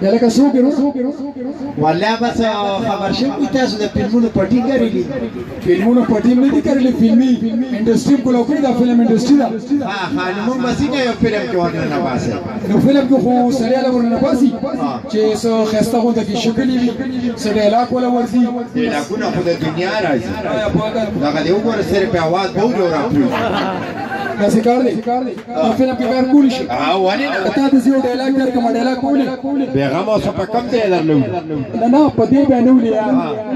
یلکه څوک یې والله بس خبر شوي تاسو د فلمونو پټي کړلي فلمونو پټي نه دي کړلي فلمي انډسټري کوله کړی دا فلم انډسټري دا ها خانمون بس نه یو فلم کې ونه نه باسي نو فلم کې خو سریاله ورنه نه باسي چې څو خسته غونډه کې شکلې وي سریاله کوله ورسي ډایلاګونه خو د دنیا راځي دا دې وګوره سره په आवाज به جوړه داسې کار دی فلم کې کار کولی شي ولې نه تا د یو ډایلاګ در کوم ډایلاګ کولی پیغام اوس په کم دی درلو نه په دې باندې ولې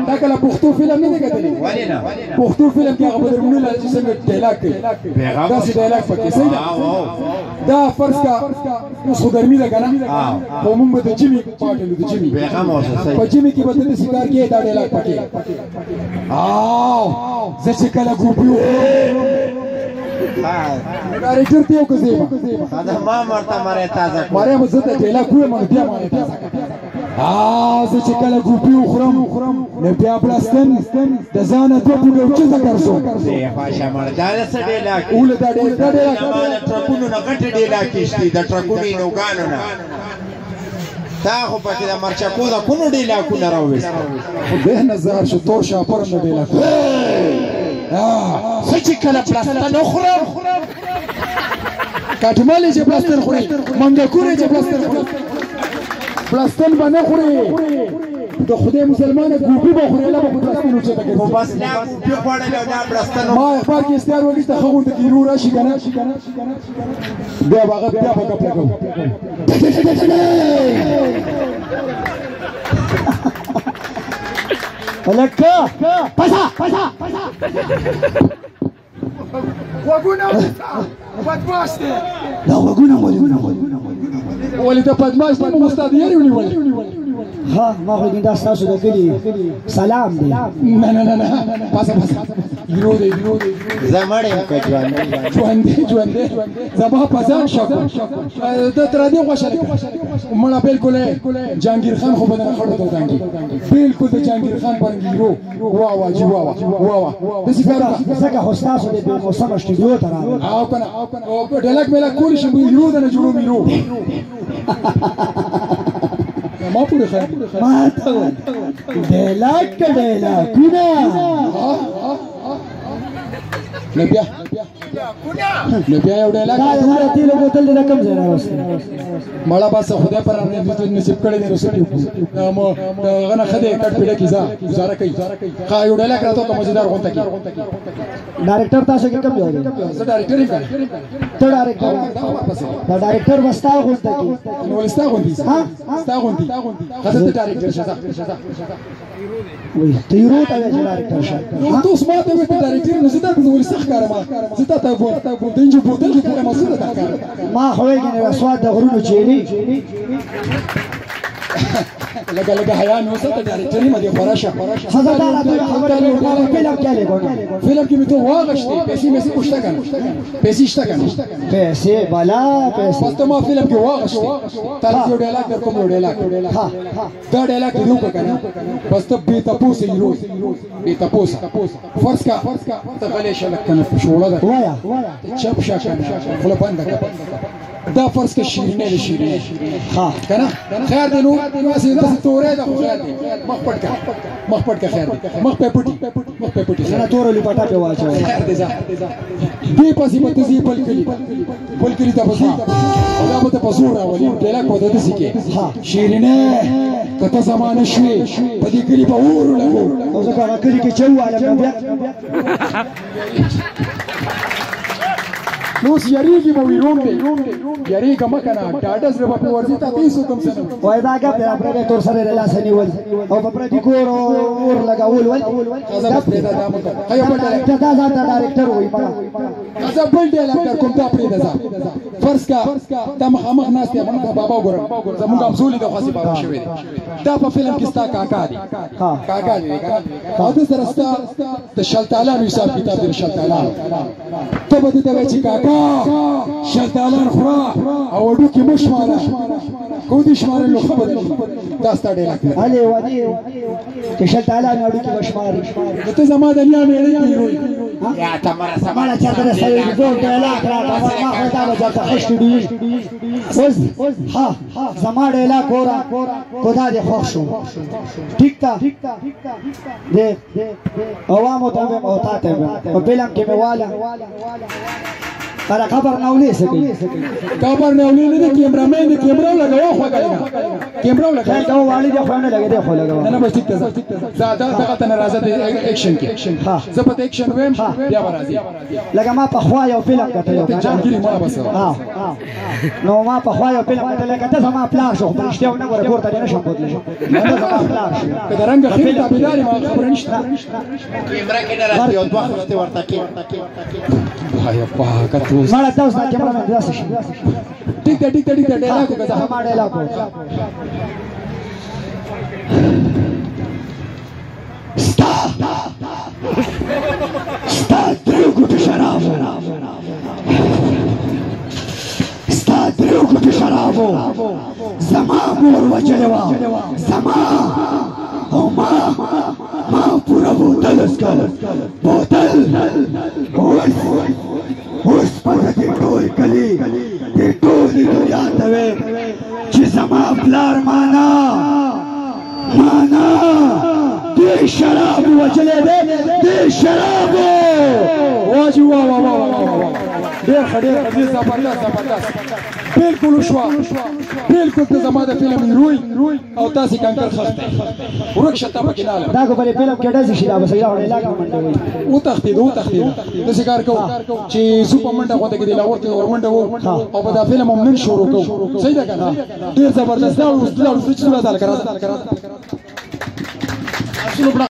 دا کله پښتو فلم نه دی کتلی ولې نه پښتو فلم کې هغه بدرمنو لږ څنګه ډایلاګ کوي پیغام داسې ډایلاګ پکې صحیح دا فرض کا اوس خو ګرمي ده کنه خو موږ د جیمی پاټلو د جیمی پیغام اوس صحیح په جیمی کې به د سیګار کې دا ډایلاګ پکې زه چې کله ګوبیو ډایرکټر ته یو کوزیما دا ما مرته ماره تازه ماره مو زه ته ډیلا کوه مونږ بیا ماره تازه زه چې کله ګوپی وخورم نو بیا بلاستن د ځانه دوه پوډر چې ذکر شو دی پاشا مردا سره ډیلا اول دا ډیلا د ټرکونو نه غټ ډیلا کیشتي د ټرکونو نو غانو نه تا خو پکې د مرچکو د کونو ډیلا کو نه راوېست خو به نظر شو تور شاپر نه ډیلا کو سچ کله پلاستر نو خورم کاټمالې چې پلاستر خوري منګکورې چې پلاستر خوري پلاستر باندې خوري د خدای مسلمانه ګوبي به خوري لا به پلاستر وچه تکي خو بس لا ګوبي خوړل او دا پلاستر ما اخبار کې استیار وږي ته خو د کیرو راشي کنه بیا هغه بیا په کپ لګو الکا پسا وګونه بدمعاش دی دا وګونه ولې ته بدمعاش دی نو استاد یې ونیول ها ما خو دا تاسو د کلی سلام دی نه پاسه یرو دی زمړې کجوان ژوند زما پسان شکو د تر دې غوښه مړه بالکل جهانگیر خان خو بدن خړو ته دانګي بالکل د جهانگیر خان باندې یرو وا د سفر زکه خو تاسو د موسم شټیو ته راغلی او کنه او ډلک ملا کول شي یرو نه جوړو میرو ما پورې خیر ما ته ډیلاګ کونه نبیا یو ډیلاګ دا تیلو بوتل د کم ځای راوستي مړه بس خدای پر باندې نصیب کړی دی رسول مو غنه خدای کټ پیډه کیزا گزاره کوي خا یو ډیلاګ راته کوم مزیدار غونته کی ډایرکټر تاسو کې کم دی زه ډایرکټر یم ته ډایرکټر دا ډایرکټر وستا غونته کی نو ولستا غونتی ها ستا غونتی خاصه ته ډایرکټر شته وای تیرو ته ډایرکټر شه نو تاسو ما ته وته ډایرکټر نه زده د ولستا ښکارما زه ته بو دنجو بوتل کې کومه مسله ده کار ما خو یې نه وسواد د غرونو چيلي لگا حیا نو ست ډایرکټر ما دی خراشه خزه دا فلم کې لګونه فلم کې مته واغشتي پیسې مې څه پښته کنه پیسې شته کنه پیسې بالا پیسې پس ته ما فلم کې واغشتي تاسو ډایلاګ در کوم ډایلاګ ها دا ډایلاګ دی وکړه بس ته به تاسو یې به تاسو فرض کا ته غلې شلک کنه شوړه ده وایا چپ شاکه خپل بند دا فرض کې شیرینه ها کنه خیر دی نو واسه دا تورې دا خیر دی مخ پټ کا خیر مخ په پټي نه تور لپټا په واچو خیر دی دی پسې په تزي بل کلی ته پسې دا به په زور راولي ټیلا کو د دې کې ها شیرینه کته زمانه شوي په دې کلی په اور لګو او ځکه کلی کې چواله بیا نو یریږي مو ویروم دی یریږه مکنه ډاډه سره په ورځي ته تاسو کوم څه وای دا کا په تور سره لاس نیول او په پردي کور اور لگاول ول دا پرې دا مکه هيو په دا ځان ډایرکټر وای په دا بل ډایرکټر کوم دا پرې دا فرض کا دا مخامخ ناس ته باندې بابا ګورم زموږ امزولي د خاصي بابا شوی دا په فلم کې ستا کاکا دی کاکا دی او د سره ستا د شلتالانو حساب کتاب دی شلتالانو ته به دې چې کاکا شلتالان خورا او وډو کې مشماله کو دې شماره لو خبر دا ستا ډایرکټر علي ودی چې شلتالان وډو کې مشماري ته زما د نیا مې یا تمره مالا چرته د سوي زور ډیلاک راکړه ما خو دا به چرته خشتې دي اوس ها زما ډیلاک اورا خدا دې خوښ شو ټیک تا دې عوامو ته مې او تا ته په فلم کې مې والا پر خبر نه ولې سکی خبر نه ولې نه کیمرامین دې کیمرا لګاو خو غاړه کیمرا لګاو دا والي دې خو نه لګې دې خو لګاو نه بس ټیک ته زاده دغه ته ناراضه دي اکشن کې زبط اکشن ویم بیا راځي لکه ما په خوا یو فلم کتلو جانګيري ما بس نو ما په خوا یو فلم کتل لکه ته زما پلار شو په رښتیا نه غوړه ګورته نه شم بوتلی نه زما پلار شو که درنګ خیر تابعداري ما خبر نشته کیمرا کې نه راځي او دوه وخت ورته کې وای په کتو مالا تاسو دا کیمرا مې داسې شي ټیک ته ډیلاک وکړه ما ډیلاک ستا دریو ګوټې شرابو زما مور وجلې وه زما او ما پوره بوتل اسکل بوتل اوس پته دې ټول کلي دې ټولې دنیا ته وې چې زما پلار مانا دې شرابو وجلې دې شرابو واجي وا ډېر خډېر دې زبردست بالکل شوا بالکل ته زما د فلم هیروین او تاسو کانکر خسته ورک شته پکې نه دا کو په فلم کې ډز شي دا بس یو ډیلاګ منډه وي او تختید د شکار کو چې سوپر منډه غوته کې د لاور کې ورمنډه وو او په دا فلم هم نن شروع کو صحیح ده کنه ډېر زبردست دا اوس د څه ډول کړه